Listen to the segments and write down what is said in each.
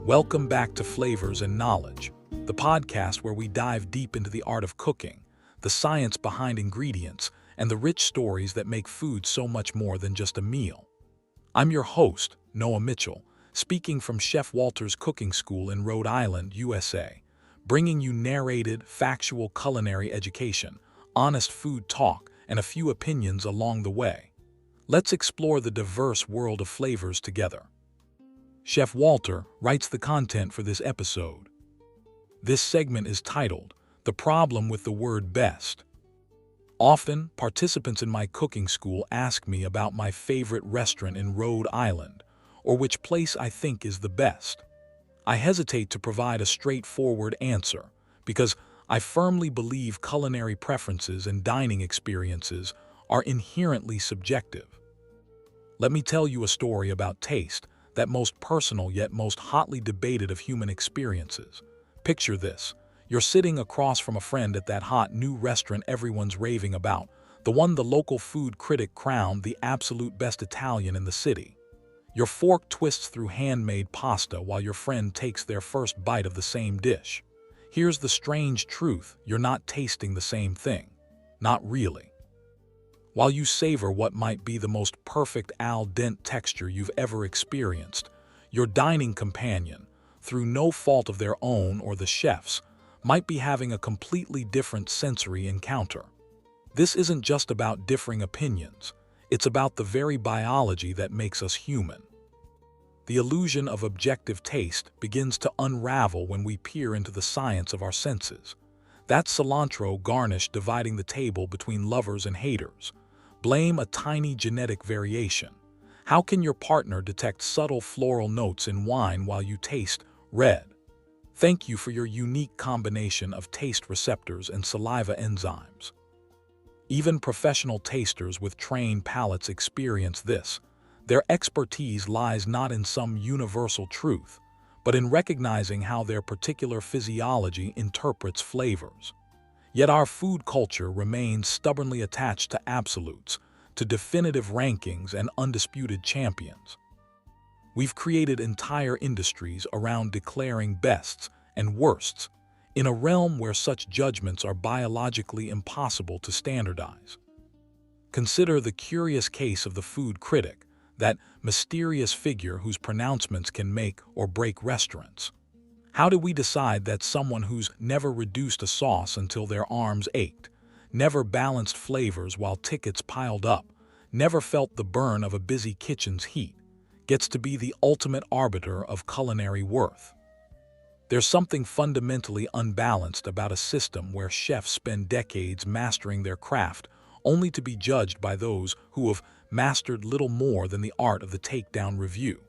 Welcome back to Flavors and Knowledge, the podcast where we dive deep into the art of cooking, the science behind ingredients, and the rich stories that make food so much more than just a meal. I'm your host, Noah Mitchell, speaking from Chef Walter's Cooking School in Rhode Island, USA, bringing you narrated, factual culinary education, honest food talk, and a few opinions along the way. Let's explore the diverse world of flavors together. Chef Walter writes the content for this episode. This segment is titled, "The Problem with the Word Best." Often, participants in my cooking school ask me about my favorite restaurant in Rhode Island, or which place I think is the best. I hesitate to provide a straightforward answer because I firmly believe culinary preferences and dining experiences are inherently subjective. Let me tell you a story about taste, that most personal yet most hotly debated of human experiences. Picture this. You're sitting across from a friend at that hot new restaurant everyone's raving about, the one the local food critic crowned the absolute best Italian in the city. Your fork twists through handmade pasta while your friend takes their first bite of the same dish. Here's the strange truth, you're not tasting the same thing. Not really. While you savor what might be the most perfect al dente texture you've ever experienced, your dining companion, through no fault of their own or the chef's, might be having a completely different sensory encounter. This isn't just about differing opinions, it's about the very biology that makes us human. The illusion of objective taste begins to unravel when we peer into the science of our senses. That cilantro garnish dividing the table between lovers and haters. Blame a tiny genetic variation. How can your partner detect subtle floral notes in wine while you taste red? Thank you for your unique combination of taste receptors and saliva enzymes. Even professional tasters with trained palates experience this. Their expertise lies not in some universal truth, but in recognizing how their particular physiology interprets flavors. Yet our food culture remains stubbornly attached to absolutes, to definitive rankings and undisputed champions. We've created entire industries around declaring bests and worsts in a realm where such judgments are biologically impossible to standardize. Consider the curious case of the food critic, that mysterious figure whose pronouncements can make or break restaurants. How do we decide that someone who's never reduced a sauce until their arms ached, never balanced flavors while tickets piled up, never felt the burn of a busy kitchen's heat, gets to be the ultimate arbiter of culinary worth? There's something fundamentally unbalanced about a system where chefs spend decades mastering their craft only to be judged by those who have mastered little more than the art of the takedown review.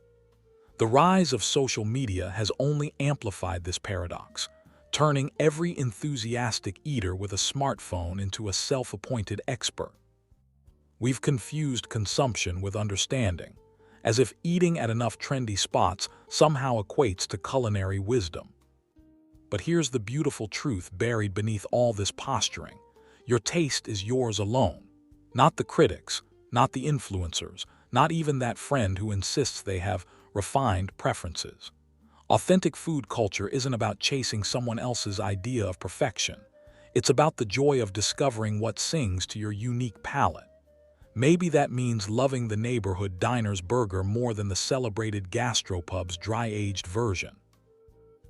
The rise of social media has only amplified this paradox, turning every enthusiastic eater with a smartphone into a self-appointed expert. We've confused consumption with understanding, as if eating at enough trendy spots somehow equates to culinary wisdom. But here's the beautiful truth buried beneath all this posturing. Your taste is yours alone, not the critics, not the influencers, not even that friend who insists they have refined preferences. Authentic food culture isn't about chasing someone else's idea of perfection. It's about the joy of discovering what sings to your unique palate. Maybe that means loving the neighborhood diner's burger more than the celebrated gastropub's dry-aged version.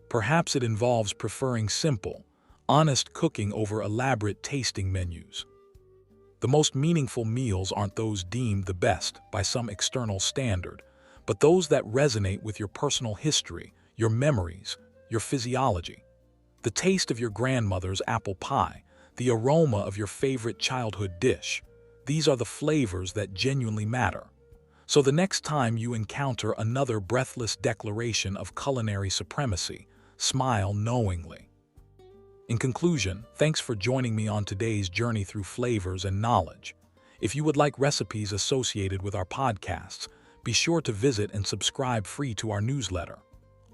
Perhaps it involves preferring simple, honest cooking over elaborate tasting menus. The most meaningful meals aren't those deemed the best by some external standard, but those that resonate with your personal history, your memories, your physiology. The taste of your grandmother's apple pie, the aroma of your favorite childhood dish. These are the flavors that genuinely matter. So the next time you encounter another breathless declaration of culinary supremacy, smile knowingly. In conclusion, thanks for joining me on today's journey through flavors and knowledge. If you would like recipes associated with our podcasts, be sure to visit and subscribe free to our newsletter.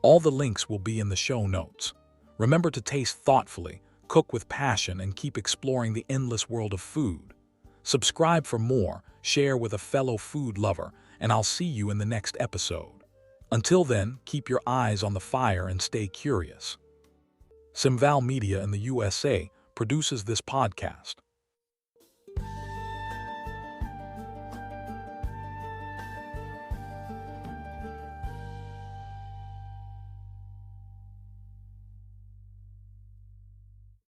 All the links will be in the show notes. Remember to taste thoughtfully, cook with passion, and keep exploring the endless world of food. Subscribe for more, share with a fellow food lover, and I'll see you in the next episode. Until then, keep your eyes on the fire and stay curious. Simval Media in the USA produces this podcast.